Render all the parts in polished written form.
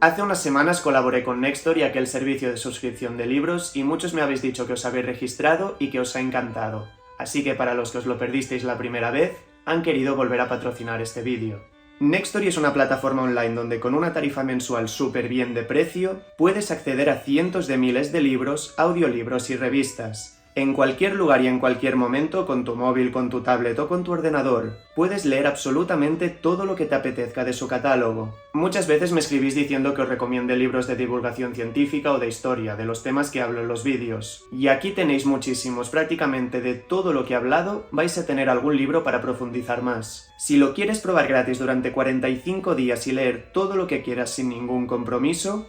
Hace unas semanas colaboré con Nextory, aquel servicio de suscripción de libros, y muchos me habéis dicho que os habéis registrado y que os ha encantado. Así que para los que os lo perdisteis la primera vez, han querido volver a patrocinar este vídeo. Nextory es una plataforma online donde con una tarifa mensual súper bien de precio, puedes acceder a cientos de miles de libros, audiolibros y revistas. En cualquier lugar y en cualquier momento, con tu móvil, con tu tablet o con tu ordenador, puedes leer absolutamente todo lo que te apetezca de su catálogo. Muchas veces me escribís diciendo que os recomiende libros de divulgación científica o de historia, de los temas que hablo en los vídeos. Y aquí tenéis muchísimos, prácticamente de todo lo que he hablado, vais a tener algún libro para profundizar más. Si lo quieres probar gratis durante 45 días y leer todo lo que quieras sin ningún compromiso,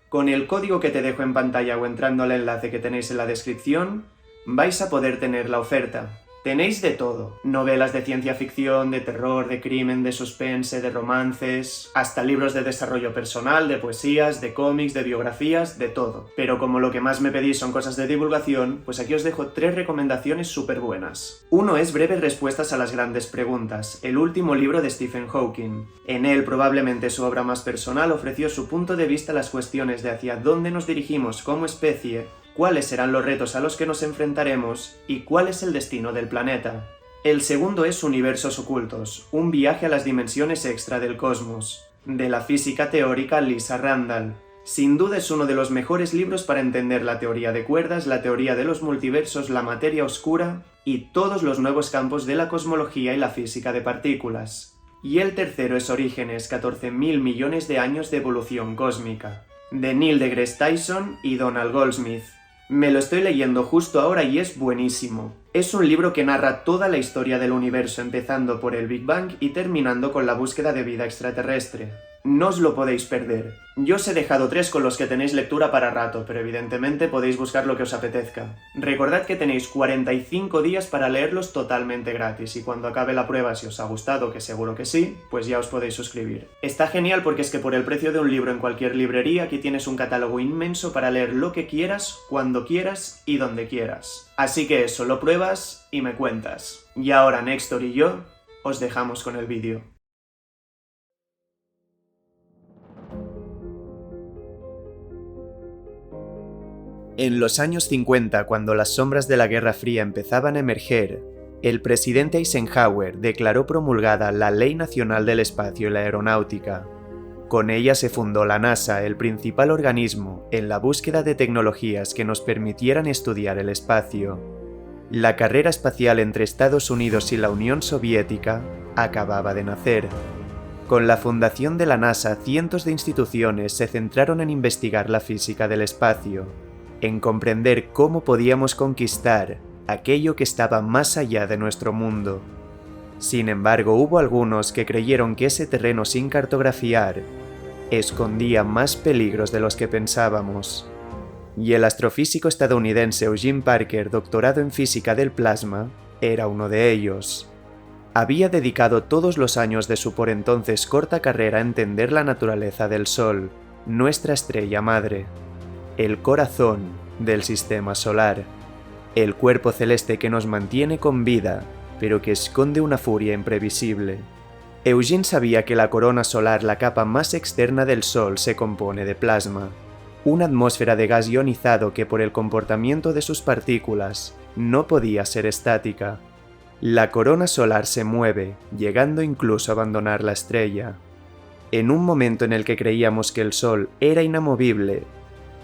con el código que te dejo en pantalla o entrando al enlace que tenéis en la descripción, vais a poder tener la oferta. Tenéis de todo, novelas de ciencia ficción, de terror, de crimen, de suspense, de romances, hasta libros de desarrollo personal, de poesías, de cómics, de biografías, de todo. Pero como lo que más me pedís son cosas de divulgación, pues aquí os dejo 3 recomendaciones súper buenas. Uno es Breves respuestas a las grandes preguntas, el último libro de Stephen Hawking. En él, probablemente su obra más personal, ofreció su punto de vista a las cuestiones de hacia dónde nos dirigimos como especie, cuáles serán los retos a los que nos enfrentaremos y cuál es el destino del planeta. El segundo es Universos ocultos, un viaje a las dimensiones extra del cosmos, de la física teórica Lisa Randall. Sin duda es uno de los mejores libros para entender la teoría de cuerdas, la teoría de los multiversos, la materia oscura y todos los nuevos campos de la cosmología y la física de partículas. Y el tercero es Orígenes, 14.000 millones de años de evolución cósmica, de Neil deGrasse Tyson y Donald Goldsmith. Me lo estoy leyendo justo ahora y es buenísimo. Es un libro que narra toda la historia del universo, empezando por el Big Bang y terminando con la búsqueda de vida extraterrestre. No os lo podéis perder. Yo os he dejado 3 con los que tenéis lectura para rato, pero evidentemente podéis buscar lo que os apetezca. Recordad que tenéis 45 días para leerlos totalmente gratis, y cuando acabe la prueba, si os ha gustado, que seguro que sí, pues ya os podéis suscribir. Está genial porque es que por el precio de un libro en cualquier librería, aquí tienes un catálogo inmenso para leer lo que quieras, cuando quieras y donde quieras. Así que eso, lo pruebas y me cuentas. Y ahora Nextory y yo os dejamos con el vídeo. En los años 50, cuando las sombras de la Guerra Fría empezaban a emerger, el presidente Eisenhower declaró promulgada la Ley Nacional del Espacio y la Aeronáutica. Con ella se fundó la NASA, el principal organismo en la búsqueda de tecnologías que nos permitieran estudiar el espacio. La carrera espacial entre Estados Unidos y la Unión Soviética acababa de nacer. Con la fundación de la NASA, cientos de instituciones se centraron en investigar la física del espacio, en comprender cómo podíamos conquistar aquello que estaba más allá de nuestro mundo. Sin embargo, hubo algunos que creyeron que ese terreno sin cartografiar escondía más peligros de los que pensábamos. Y el astrofísico estadounidense Eugene Parker, doctorado en física del plasma, era uno de ellos. Había dedicado todos los años de su por entonces corta carrera a entender la naturaleza del Sol, nuestra estrella madre, el corazón del sistema solar, el cuerpo celeste que nos mantiene con vida, pero que esconde una furia imprevisible. Eugene sabía que la corona solar, la capa más externa del Sol, se compone de plasma, una atmósfera de gas ionizado que por el comportamiento de sus partículas no podía ser estática. La corona solar se mueve, llegando incluso a abandonar la estrella. En un momento en el que creíamos que el Sol era inamovible,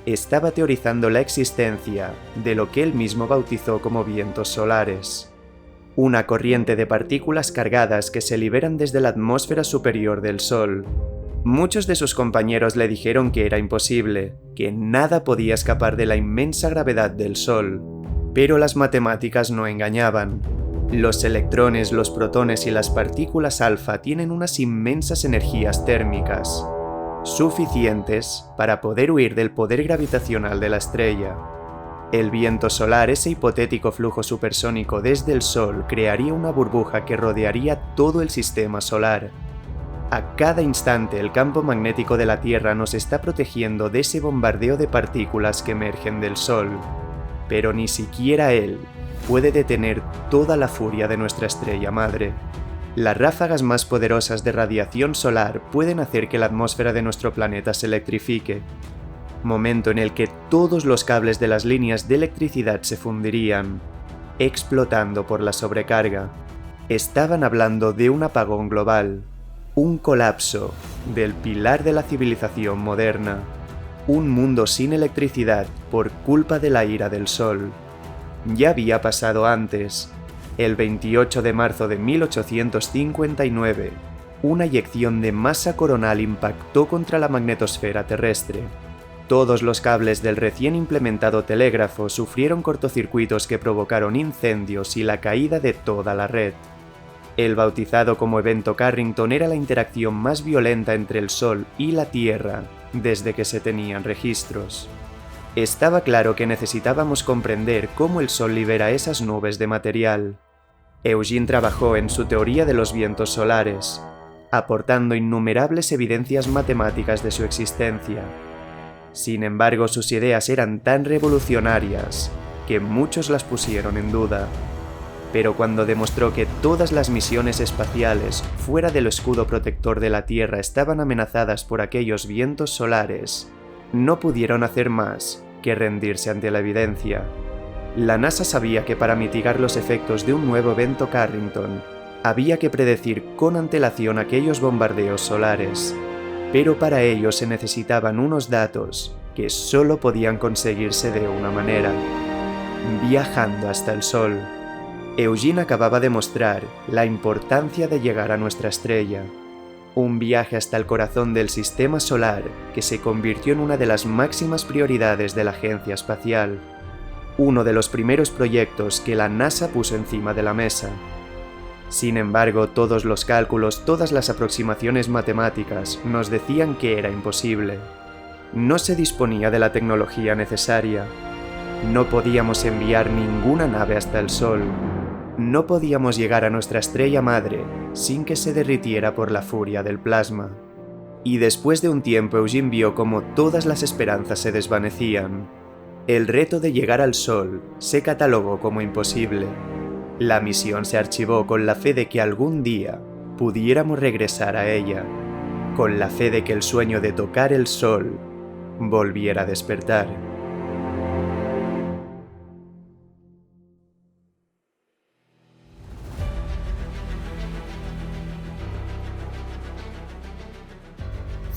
estaba teorizando la existencia de lo que él mismo bautizó como vientos solares, una corriente de partículas cargadas que se liberan desde la atmósfera superior del Sol. Muchos de sus compañeros le dijeron que era imposible, que nada podía escapar de la inmensa gravedad del Sol, pero las matemáticas no engañaban. Los electrones, los protones y las partículas alfa tienen unas inmensas energías térmicas, suficientes para poder huir del poder gravitacional de la estrella. El viento solar, ese hipotético flujo supersónico desde el Sol, crearía una burbuja que rodearía todo el sistema solar. A cada instante el campo magnético de la Tierra nos está protegiendo de ese bombardeo de partículas que emergen del Sol, pero ni siquiera él puede detener toda la furia de nuestra estrella madre. Las ráfagas más poderosas de radiación solar pueden hacer que la atmósfera de nuestro planeta se electrifique, momento en el que todos los cables de las líneas de electricidad se fundirían, explotando por la sobrecarga. Estaban hablando de un apagón global, un colapso del pilar de la civilización moderna, un mundo sin electricidad por culpa de la ira del Sol. Ya había pasado antes. El 28 de marzo de 1859, una eyección de masa coronal impactó contra la magnetosfera terrestre. Todos los cables del recién implementado telégrafo sufrieron cortocircuitos que provocaron incendios y la caída de toda la red. El bautizado como evento Carrington era la interacción más violenta entre el Sol y la Tierra desde que se tenían registros. Estaba claro que necesitábamos comprender cómo el Sol libera esas nubes de material. Eugene trabajó en su teoría de los vientos solares, aportando innumerables evidencias matemáticas de su existencia. Sin embargo, sus ideas eran tan revolucionarias que muchos las pusieron en duda. Pero cuando demostró que todas las misiones espaciales fuera del escudo protector de la Tierra estaban amenazadas por aquellos vientos solares, no pudieron hacer más que rendirse ante la evidencia. La NASA sabía que para mitigar los efectos de un nuevo evento Carrington, había que predecir con antelación aquellos bombardeos solares, pero para ello se necesitaban unos datos que solo podían conseguirse de una manera: viajando hasta el Sol. Eugene acababa de mostrar la importancia de llegar a nuestra estrella, un viaje hasta el corazón del sistema solar que se convirtió en una de las máximas prioridades de la agencia espacial, uno de los primeros proyectos que la NASA puso encima de la mesa. Sin embargo, todos los cálculos, todas las aproximaciones matemáticas nos decían que era imposible. No se disponía de la tecnología necesaria. No podíamos enviar ninguna nave hasta el Sol. No podíamos llegar a nuestra estrella madre sin que se derritiera por la furia del plasma. Y después de un tiempo, Eugene vio cómo todas las esperanzas se desvanecían. El reto de llegar al Sol se catalogó como imposible. La misión se archivó con la fe de que algún día pudiéramos regresar a ella, con la fe de que el sueño de tocar el Sol volviera a despertar.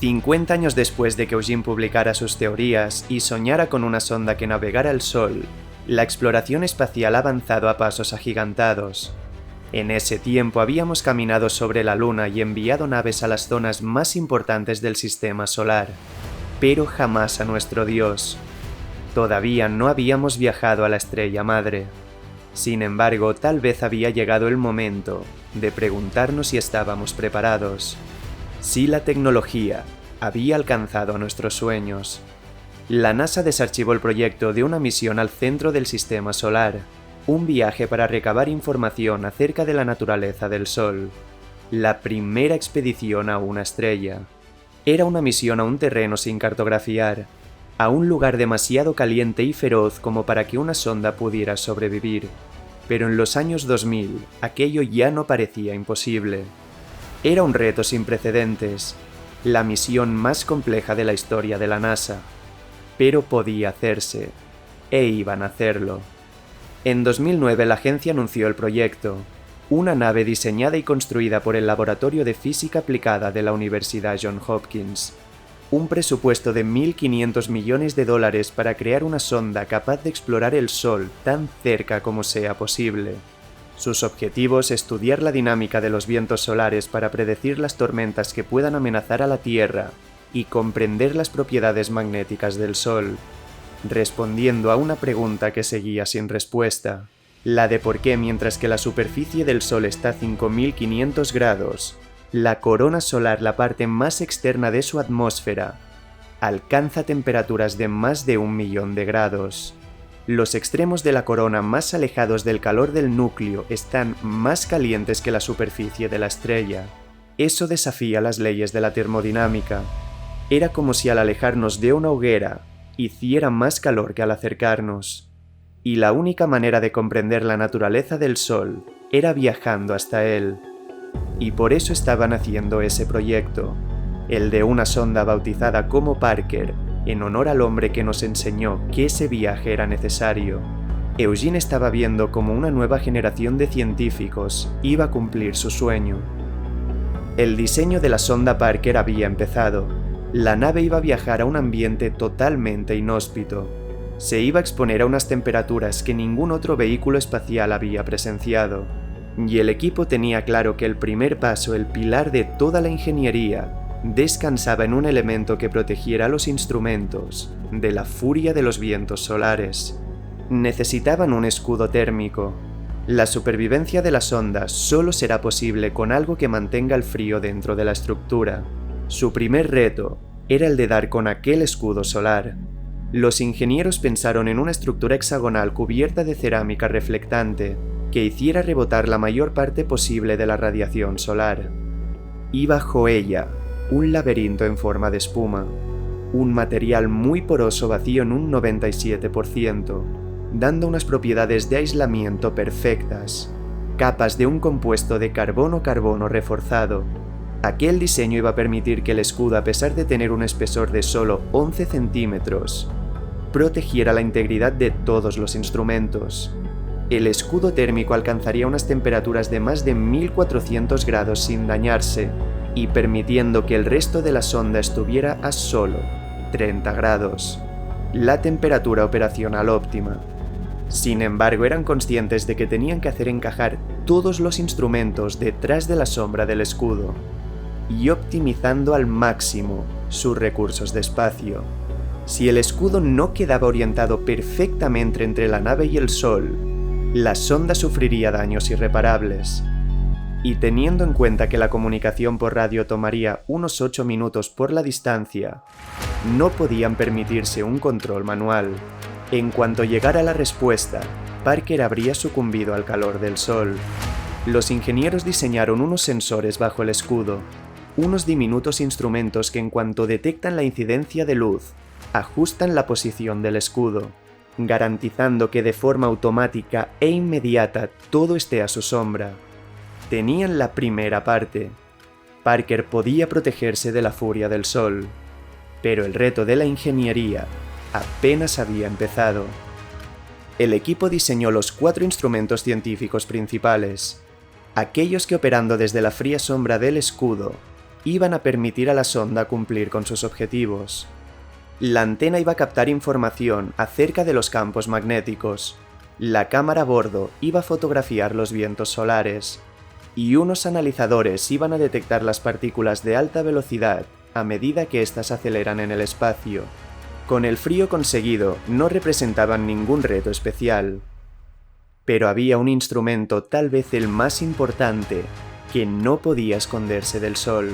«50 años después de que Eugene publicara sus teorías y soñara con una sonda que navegara el Sol, la exploración espacial ha avanzado a pasos agigantados. En ese tiempo habíamos caminado sobre la Luna y enviado naves a las zonas más importantes del sistema solar, pero jamás a nuestro Dios. Todavía no habíamos viajado a la estrella madre. Sin embargo, tal vez había llegado el momento de preguntarnos si estábamos preparados. Si la tecnología había alcanzado nuestros sueños. La NASA desarchivó el proyecto de una misión al centro del sistema solar, un viaje para recabar información acerca de la naturaleza del Sol. La primera expedición a una estrella. Era una misión a un terreno sin cartografiar, a un lugar demasiado caliente y feroz como para que una sonda pudiera sobrevivir. Pero en los años 2000, aquello ya no parecía imposible. Era un reto sin precedentes, la misión más compleja de la historia de la NASA. Pero podía hacerse, e iban a hacerlo. En 2009 la agencia anunció el proyecto, una nave diseñada y construida por el Laboratorio de Física Aplicada de la Universidad Johns Hopkins. Un presupuesto de $1.500 millones para crear una sonda capaz de explorar el Sol tan cerca como sea posible. Sus objetivos: estudiar la dinámica de los vientos solares para predecir las tormentas que puedan amenazar a la Tierra y comprender las propiedades magnéticas del Sol, respondiendo a una pregunta que seguía sin respuesta, la de por qué mientras que la superficie del Sol está a 5.500 grados, la corona solar, la parte más externa de su atmósfera, alcanza temperaturas de más de 1.000.000 de grados. Los extremos de la corona más alejados del calor del núcleo están más calientes que la superficie de la estrella. Eso desafía las leyes de la termodinámica. Era como si al alejarnos de una hoguera hiciera más calor que al acercarnos. Y la única manera de comprender la naturaleza del Sol era viajando hasta él. y por eso estaban haciendo ese proyecto, el de una sonda bautizada como Parker, en honor al hombre que nos enseñó que ese viaje era necesario. Eugene estaba viendo cómo una nueva generación de científicos iba a cumplir su sueño. El diseño de la sonda Parker había empezado. La nave iba a viajar a un ambiente totalmente inhóspito. Se iba a exponer a unas temperaturas que ningún otro vehículo espacial había presenciado. Y el equipo tenía claro que el primer paso, el pilar de toda la ingeniería, descansaba en un elemento que protegiera a los instrumentos de la furia de los vientos solares. Necesitaban un escudo térmico. La supervivencia de la sonda solo será posible con algo que mantenga el frío dentro de la estructura. Su primer reto era el de dar con aquel escudo solar. Los ingenieros pensaron en una estructura hexagonal cubierta de cerámica reflectante que hiciera rebotar la mayor parte posible de la radiación solar. Y bajo ella, un laberinto en forma de espuma, un material muy poroso vacío en un 97%, dando unas propiedades de aislamiento perfectas, capas de un compuesto de carbono reforzado. Aquel diseño iba a permitir que el escudo, a pesar de tener un espesor de solo 11 centímetros, protegiera la integridad de todos los instrumentos. El escudo térmico alcanzaría unas temperaturas de más de 1400 grados sin dañarse, y permitiendo que el resto de la sonda estuviera a solo 30 grados, la temperatura operacional óptima. Sin embargo, eran conscientes de que tenían que hacer encajar todos los instrumentos detrás de la sombra del escudo, y optimizando al máximo sus recursos de espacio. Si el escudo no quedaba orientado perfectamente entre la nave y el Sol, la sonda sufriría daños irreparables. Y teniendo en cuenta que la comunicación por radio tomaría unos 8 minutos por la distancia, no podían permitirse un control manual. En cuanto llegara la respuesta, Parker habría sucumbido al calor del Sol. Los ingenieros diseñaron unos sensores bajo el escudo, unos diminutos instrumentos que en cuanto detectan la incidencia de luz, ajustan la posición del escudo, garantizando que de forma automática e inmediata todo esté a su sombra. Tenían la primera parte. Parker podía protegerse de la furia del Sol, pero el reto de la ingeniería apenas había empezado. El equipo diseñó los 4 instrumentos científicos principales, aquellos que operando desde la fría sombra del escudo, iban a permitir a la sonda cumplir con sus objetivos. La antena iba a captar información acerca de los campos magnéticos, la cámara a bordo iba a fotografiar los vientos solares, y unos analizadores iban a detectar las partículas de alta velocidad a medida que éstas aceleran en el espacio. Con el frío conseguido, no representaban ningún reto especial. Pero había un instrumento, tal vez el más importante, que no podía esconderse del Sol.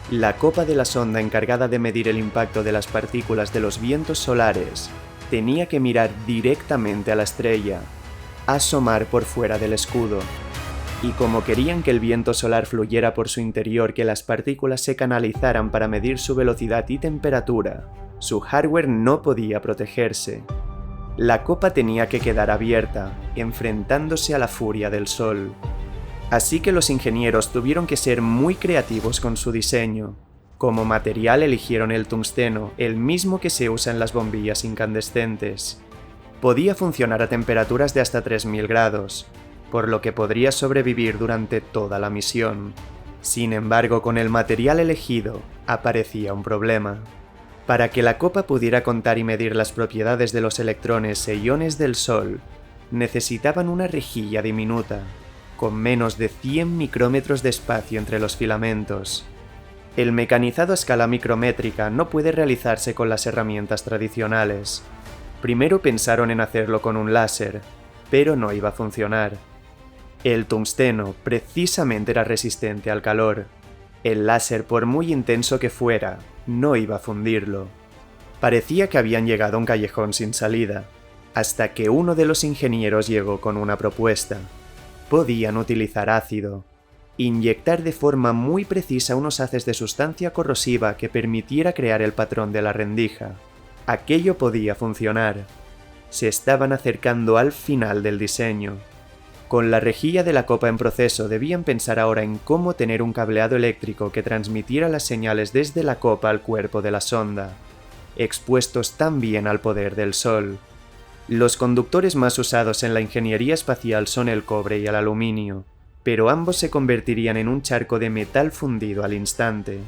La copa de la sonda encargada de medir el impacto de las partículas de los vientos solares tenía que mirar directamente a la estrella, asomar por fuera del escudo. Y como querían que el viento solar fluyera por su interior, que las partículas se canalizaran para medir su velocidad y temperatura, su hardware no podía protegerse. La copa tenía que quedar abierta, enfrentándose a la furia del Sol. Así que los ingenieros tuvieron que ser muy creativos con su diseño. Como material eligieron el tungsteno, el mismo que se usa en las bombillas incandescentes. Podía funcionar a temperaturas de hasta 3000 grados, por lo que podría sobrevivir durante toda la misión. Sin embargo, con el material elegido, aparecía un problema. Para que la copa pudiera contar y medir las propiedades de los electrones e iones del Sol, necesitaban una rejilla diminuta, con menos de 100 micrómetros de espacio entre los filamentos. El mecanizado a escala micrométrica no puede realizarse con las herramientas tradicionales. Primero pensaron en hacerlo con un láser, pero no iba a funcionar. El tungsteno precisamente era resistente al calor. El láser, por muy intenso que fuera, no iba a fundirlo. Parecía que habían llegado a un callejón sin salida, hasta que uno de los ingenieros llegó con una propuesta. Podían utilizar ácido, inyectar de forma muy precisa unos haces de sustancia corrosiva que permitiera crear el patrón de la rendija. Aquello podía funcionar. Se estaban acercando al final del diseño. Con la rejilla de la copa en proceso debían pensar ahora en cómo tener un cableado eléctrico que transmitiera las señales desde la copa al cuerpo de la sonda, expuestos también al poder del Sol. Los conductores más usados en la ingeniería espacial son el cobre y el aluminio, pero ambos se convertirían en un charco de metal fundido al instante.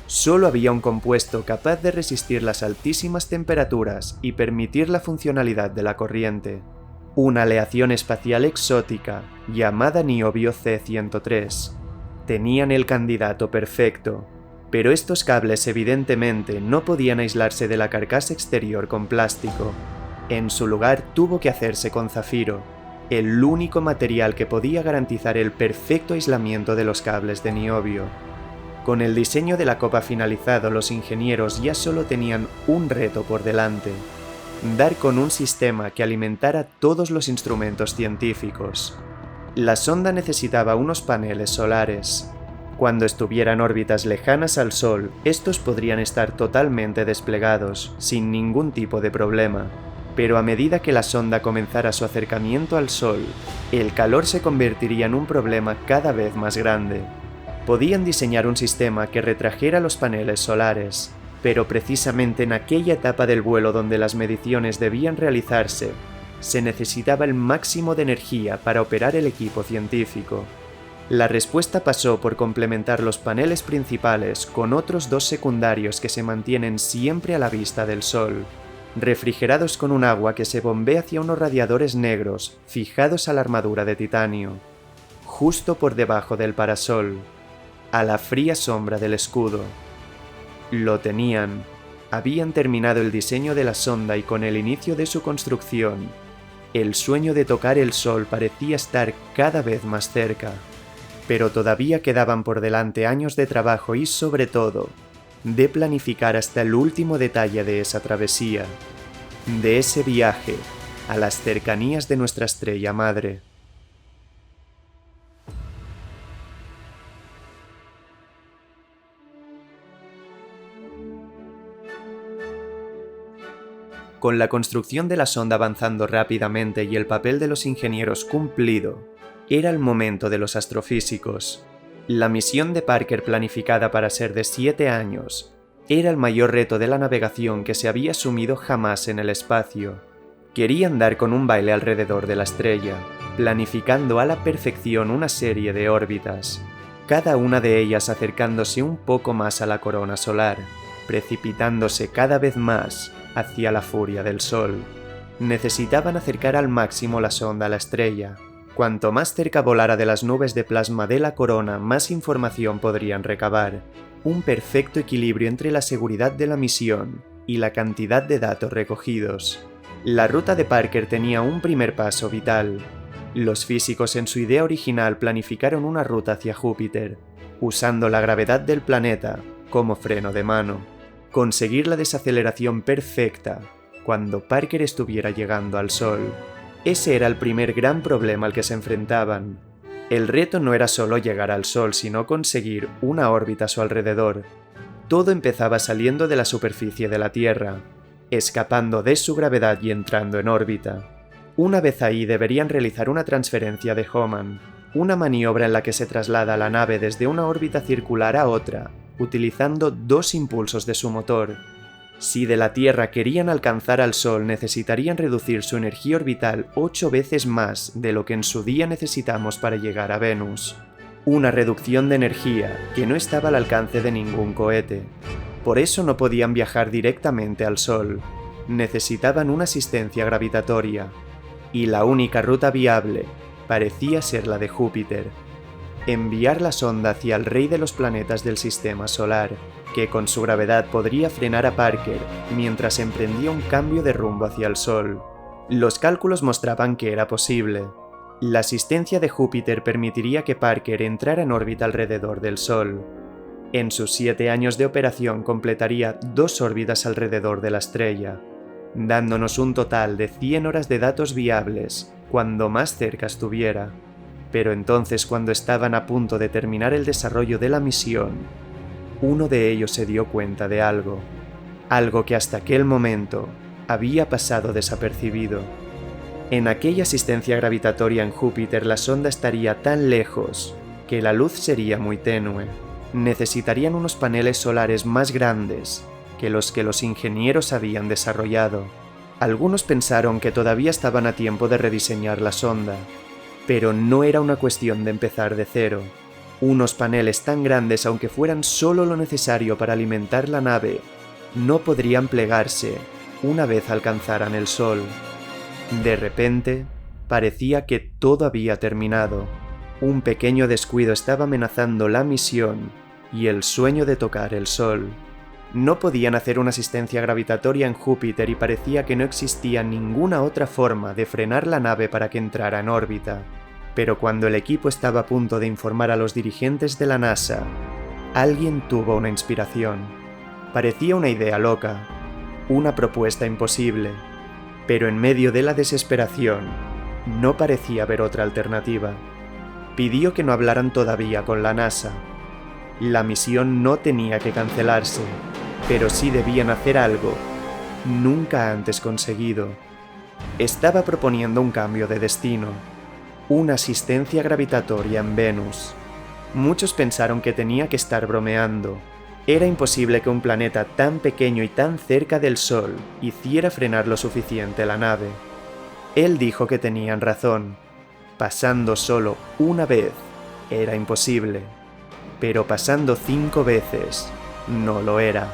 Solo había un compuesto capaz de resistir las altísimas temperaturas y permitir la funcionalidad de la corriente. Una aleación espacial exótica llamada niobio C-103. Tenían el candidato perfecto, pero estos cables evidentemente no podían aislarse de la carcasa exterior con plástico. En su lugar tuvo que hacerse con zafiro, el único material que podía garantizar el perfecto aislamiento de los cables de niobio. Con el diseño de la copa finalizado, los ingenieros ya solo tenían un reto por delante: dar con un sistema que alimentara todos los instrumentos científicos. La sonda necesitaba unos paneles solares. Cuando estuviera en órbitas lejanas al Sol, estos podrían estar totalmente desplegados, sin ningún tipo de problema. Pero a medida que la sonda comenzara su acercamiento al Sol, el calor se convertiría en un problema cada vez más grande. Podían diseñar un sistema que retrajera los paneles solares, pero precisamente en aquella etapa del vuelo donde las mediciones debían realizarse, se necesitaba el máximo de energía para operar el equipo científico. La respuesta pasó por complementar los paneles principales con otros dos secundarios que se mantienen siempre a la vista del Sol, refrigerados con un agua que se bombea hacia unos radiadores negros fijados a la armadura de titanio, justo por debajo del parasol, a la fría sombra del escudo. Lo tenían. Habían terminado el diseño de la sonda y con el inicio de su construcción, el sueño de tocar el Sol parecía estar cada vez más cerca. Pero todavía quedaban por delante años de trabajo y, sobre todo, de planificar hasta el último detalle de esa travesía, de ese viaje a las cercanías de nuestra estrella madre. Con la construcción de la sonda avanzando rápidamente y el papel de los ingenieros cumplido, era el momento de los astrofísicos. La misión de Parker, planificada para ser de 7 años, era el mayor reto de la navegación que se había asumido jamás en el espacio. Querían dar con un baile alrededor de la estrella, planificando a la perfección una serie de órbitas, cada una de ellas acercándose un poco más a la corona solar, precipitándose cada vez más hacia la furia del Sol. Necesitaban acercar al máximo la sonda a la estrella. Cuanto más cerca volara de las nubes de plasma de la corona, más información podrían recabar. Un perfecto equilibrio entre la seguridad de la misión y la cantidad de datos recogidos. La ruta de Parker tenía un primer paso vital. Los físicos en su idea original planificaron una ruta hacia Júpiter, usando la gravedad del planeta como freno de mano. Conseguir la desaceleración perfecta cuando Parker estuviera llegando al Sol. Ese era el primer gran problema al que se enfrentaban. El reto no era solo llegar al Sol, sino conseguir una órbita a su alrededor. Todo empezaba saliendo de la superficie de la Tierra, escapando de su gravedad y entrando en órbita. Una vez ahí deberían realizar una transferencia de Hohmann, una maniobra en la que se traslada la nave desde una órbita circular a otra, utilizando dos impulsos de su motor. Si de la Tierra querían alcanzar al Sol, necesitarían reducir su energía orbital 8 veces más de lo que en su día necesitamos para llegar a Venus. Una reducción de energía que no estaba al alcance de ningún cohete. Por eso no podían viajar directamente al Sol. Necesitaban una asistencia gravitatoria. Y la única ruta viable parecía ser la de Júpiter. Enviar la sonda hacia el rey de los planetas del sistema solar, que con su gravedad podría frenar a Parker mientras emprendía un cambio de rumbo hacia el Sol. Los cálculos mostraban que era posible. La asistencia de Júpiter permitiría que Parker entrara en órbita alrededor del Sol. En sus 7 años de operación completaría 2 órbitas alrededor de la estrella, dándonos un total de 100 horas de datos viables cuando más cerca estuviera. Pero entonces, cuando estaban a punto de terminar el desarrollo de la misión, uno de ellos se dio cuenta de algo que hasta aquel momento había pasado desapercibido. En aquella asistencia gravitatoria en Júpiter la sonda estaría tan lejos que la luz sería muy tenue. Necesitarían unos paneles solares más grandes que los ingenieros habían desarrollado. Algunos pensaron que todavía estaban a tiempo de rediseñar la sonda, pero no era una cuestión de empezar de cero. Unos paneles tan grandes, aunque fueran solo lo necesario para alimentar la nave, no podrían plegarse una vez alcanzaran el Sol. De repente, parecía que todo había terminado. Un pequeño descuido estaba amenazando la misión y el sueño de tocar el Sol. No podían hacer una asistencia gravitatoria en Júpiter y parecía que no existía ninguna otra forma de frenar la nave para que entrara en órbita. Pero cuando el equipo estaba a punto de informar a los dirigentes de la NASA, alguien tuvo una inspiración. Parecía una idea loca, una propuesta imposible, pero en medio de la desesperación, no parecía haber otra alternativa. Pidió que no hablaran todavía con la NASA. La misión no tenía que cancelarse, pero sí debían hacer algo nunca antes conseguido. Estaba proponiendo un cambio de destino, una asistencia gravitatoria en Venus. Muchos pensaron que tenía que estar bromeando. Era imposible que un planeta tan pequeño y tan cerca del Sol hiciera frenar lo suficiente la nave. Él dijo que tenían razón. Pasando solo una vez era imposible, pero pasando 5 veces no lo era.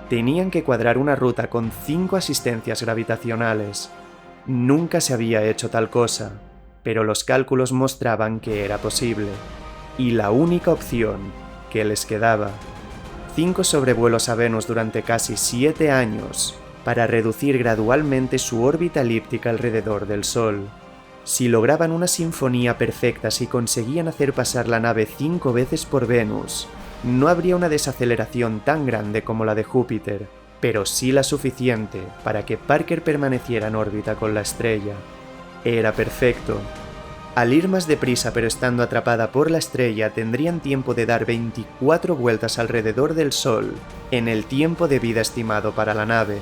Tenían que cuadrar una ruta con 5 asistencias gravitacionales. Nunca se había hecho tal cosa, pero los cálculos mostraban que era posible, y la única opción que les quedaba. 5 sobrevuelos a Venus durante casi 7 años, para reducir gradualmente su órbita elíptica alrededor del Sol. Si lograban una sinfonía perfecta, si conseguían hacer pasar la nave 5 veces por Venus, no habría una desaceleración tan grande como la de Júpiter, pero sí la suficiente para que Parker permaneciera en órbita con la estrella. Era perfecto. Al ir más deprisa pero estando atrapada por la estrella, tendrían tiempo de dar 24 vueltas alrededor del Sol en el tiempo de vida estimado para la nave.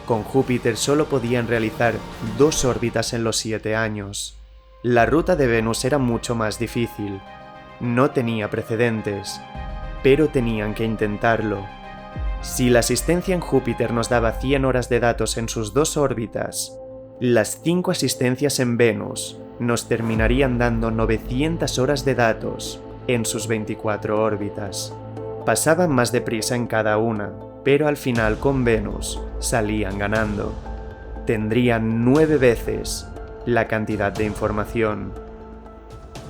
Con Júpiter solo podían realizar 2 órbitas en los 7 años. La ruta de Venus era mucho más difícil. No tenía precedentes, pero tenían que intentarlo. Si la asistencia en Júpiter nos daba 100 horas de datos en sus 2 órbitas, las 5 asistencias en Venus nos terminarían dando 900 horas de datos en sus 24 órbitas. Pasaban más deprisa en cada una, pero al final con Venus salían ganando. Tendrían 9 veces la cantidad de información.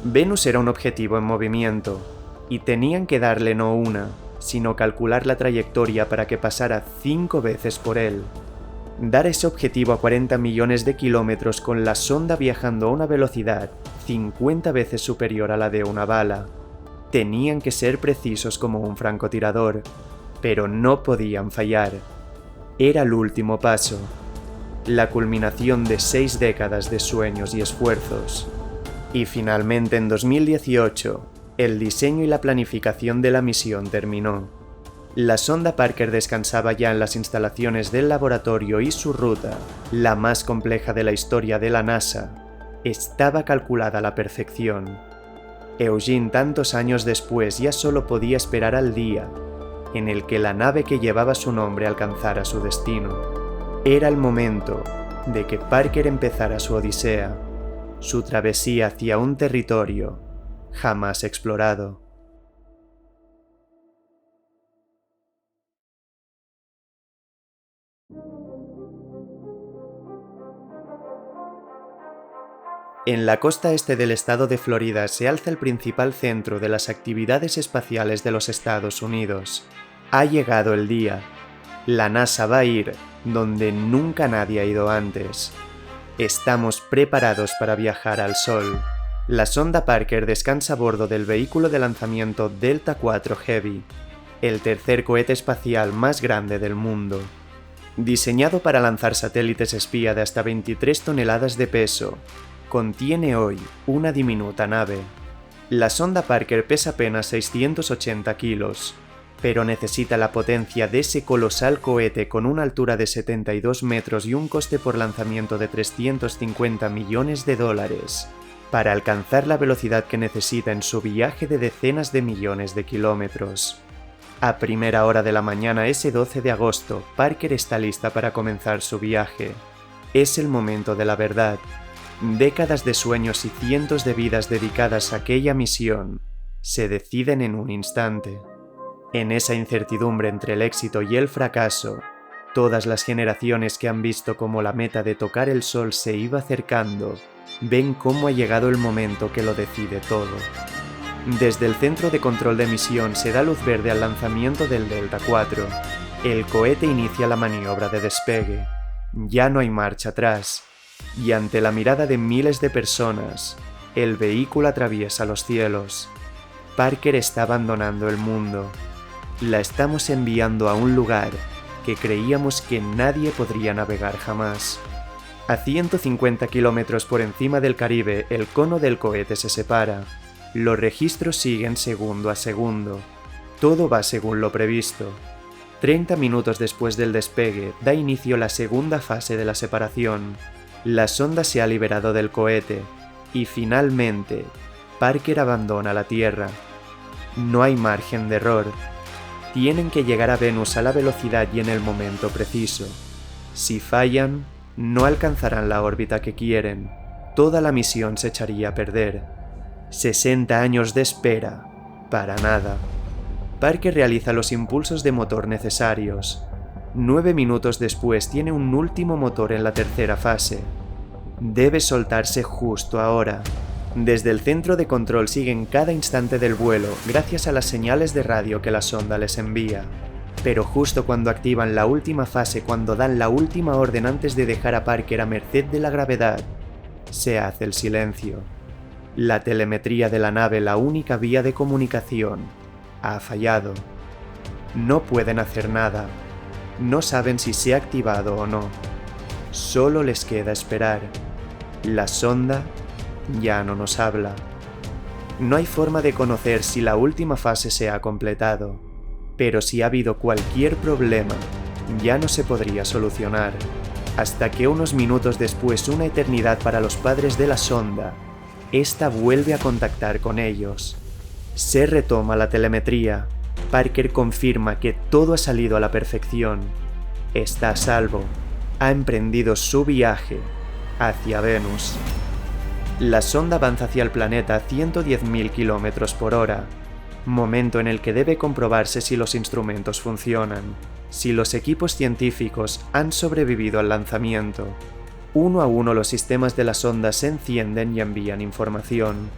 Venus era un objetivo en movimiento, y tenían que darle no una, sino calcular la trayectoria para que pasara 5 veces por él. Dar ese objetivo a 40 millones de kilómetros con la sonda viajando a una velocidad 50 veces superior a la de una bala. Tenían que ser precisos como un francotirador, pero no podían fallar. Era el último paso, la culminación de 6 décadas de sueños y esfuerzos. Y finalmente en 2018, el diseño y la planificación de la misión terminó. La sonda Parker descansaba ya en las instalaciones del laboratorio y su ruta, la más compleja de la historia de la NASA, estaba calculada a la perfección. Eugene, tantos años después, ya solo podía esperar al día en el que la nave que llevaba su nombre alcanzara su destino. Era el momento de que Parker empezara su odisea, su travesía hacia un territorio jamás explorado. En la costa este del estado de Florida se alza el principal centro de las actividades espaciales de los Estados Unidos. Ha llegado el día. La NASA va a ir donde nunca nadie ha ido antes. Estamos preparados para viajar al Sol. La sonda Parker descansa a bordo del vehículo de lanzamiento Delta IV Heavy, el tercer cohete espacial más grande del mundo. Diseñado para lanzar satélites espía de hasta 23 toneladas de peso, contiene hoy una diminuta nave. La sonda Parker pesa apenas 680 kilos, pero necesita la potencia de ese colosal cohete con una altura de 72 metros y un coste por lanzamiento de 350 millones de dólares, para alcanzar la velocidad que necesita en su viaje de decenas de millones de kilómetros. A primera hora de la mañana ese 12 de agosto, Parker está lista para comenzar su viaje. Es el momento de la verdad. Décadas de sueños y cientos de vidas dedicadas a aquella misión se deciden en un instante. En esa incertidumbre entre el éxito y el fracaso, todas las generaciones que han visto cómo la meta de tocar el sol se iba acercando, ven cómo ha llegado el momento que lo decide todo. Desde el centro de control de misión se da luz verde al lanzamiento del Delta IV. El cohete inicia la maniobra de despegue. Ya no hay marcha atrás. Y ante la mirada de miles de personas, el vehículo atraviesa los cielos. Parker está abandonando el mundo. La estamos enviando a un lugar que creíamos que nadie podría navegar jamás. A 150 kilómetros por encima del Caribe, el cono del cohete se separa. Los registros siguen segundo a segundo. Todo va según lo previsto. 30 minutos después del despegue, da inicio la segunda fase de la separación. La sonda se ha liberado del cohete y finalmente Parker abandona la Tierra. No hay margen de error. Tienen que llegar a Venus a la velocidad y en el momento preciso. Si fallan, no alcanzarán la órbita que quieren. Toda la misión se echaría a perder. 60 años de espera, para nada. Parker realiza los impulsos de motor necesarios. 9 minutos después tiene un último motor en la tercera fase. Debe soltarse justo ahora. Desde el centro de control siguen cada instante del vuelo gracias a las señales de radio que la sonda les envía. Pero justo cuando activan la última fase, cuando dan la última orden antes de dejar a Parker a merced de la gravedad, se hace el silencio. La telemetría de la nave, la única vía de comunicación, ha fallado. No pueden hacer nada. No saben si se ha activado o no. Solo les queda esperar. La sonda ya no nos habla. No hay forma de conocer si la última fase se ha completado, pero si ha habido cualquier problema, ya no se podría solucionar, hasta que unos minutos después, una eternidad para los padres de la sonda, esta vuelve a contactar con ellos. Se retoma la telemetría. Parker confirma que todo ha salido a la perfección. Está a salvo. Ha emprendido su viaje hacia Venus. La sonda avanza hacia el planeta a 110.000 km por hora, momento en el que debe comprobarse si los instrumentos funcionan, si los equipos científicos han sobrevivido al lanzamiento. Uno a uno los sistemas de la sonda se encienden y envían información.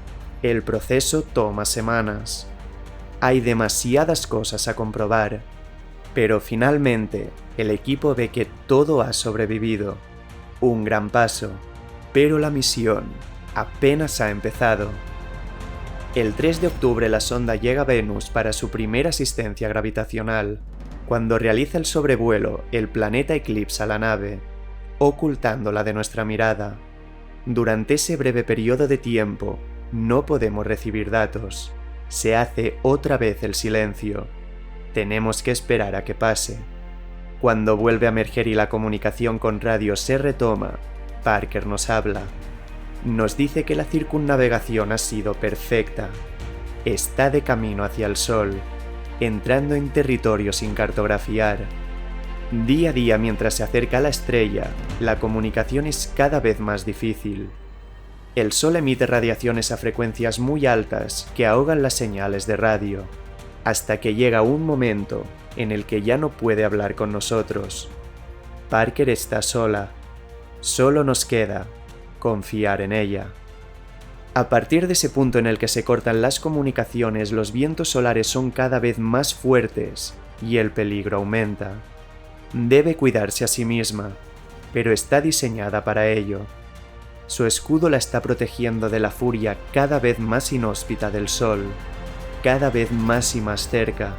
El proceso toma semanas. Hay demasiadas cosas a comprobar, pero finalmente el equipo ve que todo ha sobrevivido. Un gran paso, pero la misión apenas ha empezado. El 3 de octubre la sonda llega a Venus para su primera asistencia gravitacional. Cuando realiza el sobrevuelo, el planeta eclipsa la nave, ocultándola de nuestra mirada. Durante ese breve periodo de tiempo, no podemos recibir datos. Se hace otra vez el silencio. Tenemos que esperar a que pase. Cuando vuelve a emerger y la comunicación con radio se retoma, Parker nos habla. Nos dice que la circunnavegación ha sido perfecta. Está de camino hacia el Sol, entrando en territorio sin cartografiar. Día a día, mientras se acerca a la estrella, la comunicación es cada vez más difícil. El Sol emite radiaciones a frecuencias muy altas que ahogan las señales de radio, hasta que llega un momento en el que ya no puede hablar con nosotros. Parker está sola. Solo nos queda confiar en ella. A partir de ese punto en el que se cortan las comunicaciones, los vientos solares son cada vez más fuertes y el peligro aumenta. Debe cuidarse a sí misma, pero está diseñada para ello. Su escudo la está protegiendo de la furia cada vez más inhóspita del Sol, cada vez más y más cerca,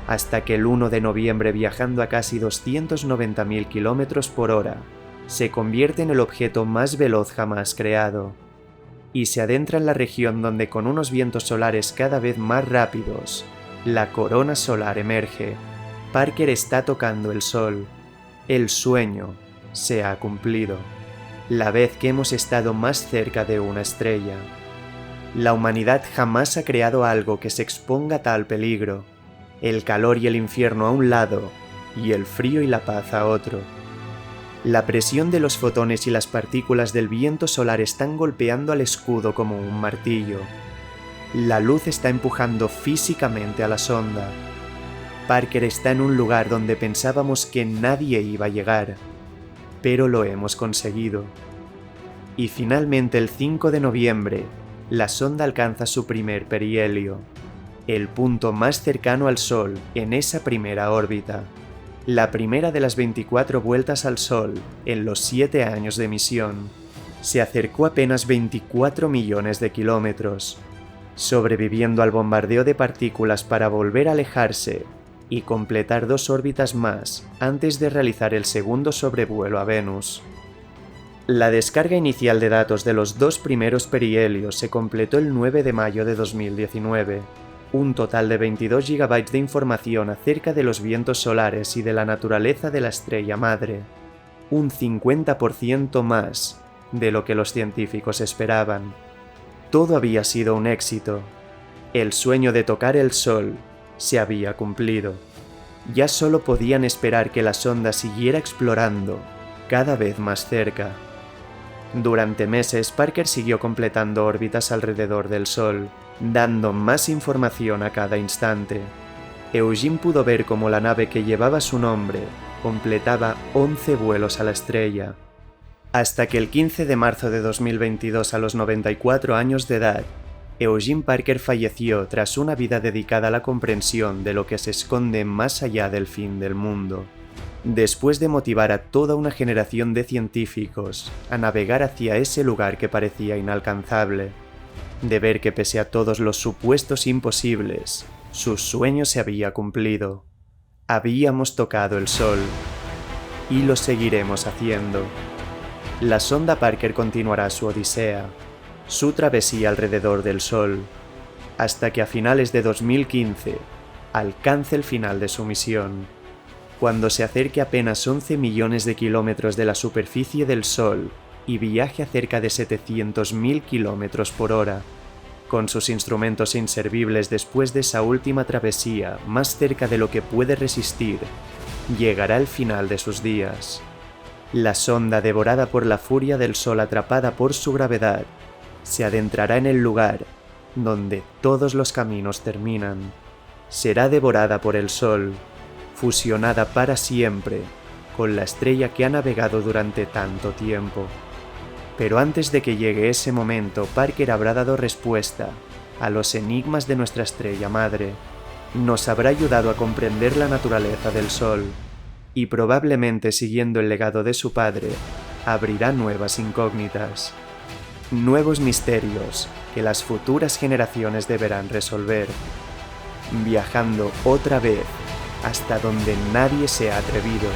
hasta que el 1 de noviembre, viajando a casi 290.000 km por hora, se convierte en el objeto más veloz jamás creado, y se adentra en la región donde, con unos vientos solares cada vez más rápidos, La corona solar emerge. Parker está tocando el sol. El sueño se ha cumplido. La vez que hemos estado más cerca de una estrella. La humanidad jamás ha creado algo que se exponga a tal peligro. El calor y el infierno a un lado, y el frío y la paz a otro. La presión de los fotones y las partículas del viento solar están golpeando al escudo como un martillo. La luz está empujando físicamente a la sonda. Parker está en un lugar donde pensábamos que nadie iba a llegar, pero lo hemos conseguido. Y finalmente el 5 de noviembre, la sonda alcanza su primer perihelio, el punto más cercano al Sol en esa primera órbita. La primera de las 24 vueltas al Sol en los 7 años de misión. Se acercó apenas 24 millones de kilómetros, sobreviviendo al bombardeo de partículas para volver a alejarse y completar 2 órbitas más antes de realizar el segundo sobrevuelo a Venus. La descarga inicial de datos de los 2 primeros perihelios se completó el 9 de mayo de 2019. Un total de 22 GB de información acerca de los vientos solares y de la naturaleza de la estrella madre, un 50% más de lo que los científicos esperaban. Todo había sido un éxito. El sueño de tocar el Sol se había cumplido. Ya solo podían esperar que la sonda siguiera explorando, cada vez más cerca. Durante meses, Parker siguió completando órbitas alrededor del Sol, dando más información a cada instante. Eugene pudo ver cómo la nave que llevaba su nombre completaba 11 vuelos a la estrella. Hasta que el 15 de marzo de 2022, a los 94 años de edad, Eugene Parker falleció tras una vida dedicada a la comprensión de lo que se esconde más allá del fin del mundo. Después de motivar a toda una generación de científicos a navegar hacia ese lugar que parecía inalcanzable, de ver que pese a todos los supuestos imposibles, su sueño se había cumplido. Habíamos tocado el Sol. Y lo seguiremos haciendo. La sonda Parker continuará su odisea, su travesía alrededor del Sol, hasta que a finales de 2015 alcance el final de su misión, cuando se acerque apenas 11 millones de kilómetros de la superficie del Sol y viaje a cerca de 700.000 kilómetros por hora. Con sus instrumentos inservibles después de esa última travesía, más cerca de lo que puede resistir, llegará el final de sus días. La sonda, devorada por la furia del Sol atrapada por su gravedad, se adentrará en el lugar donde todos los caminos terminan. Será devorada por el Sol, fusionada para siempre con la estrella que ha navegado durante tanto tiempo. Pero antes de que llegue ese momento, Parker habrá dado respuesta a los enigmas de nuestra estrella madre, nos habrá ayudado a comprender la naturaleza del Sol, y probablemente, siguiendo el legado de su padre, abrirá nuevas incógnitas, nuevos misterios que las futuras generaciones deberán resolver, viajando otra vez hasta donde nadie se ha atrevido.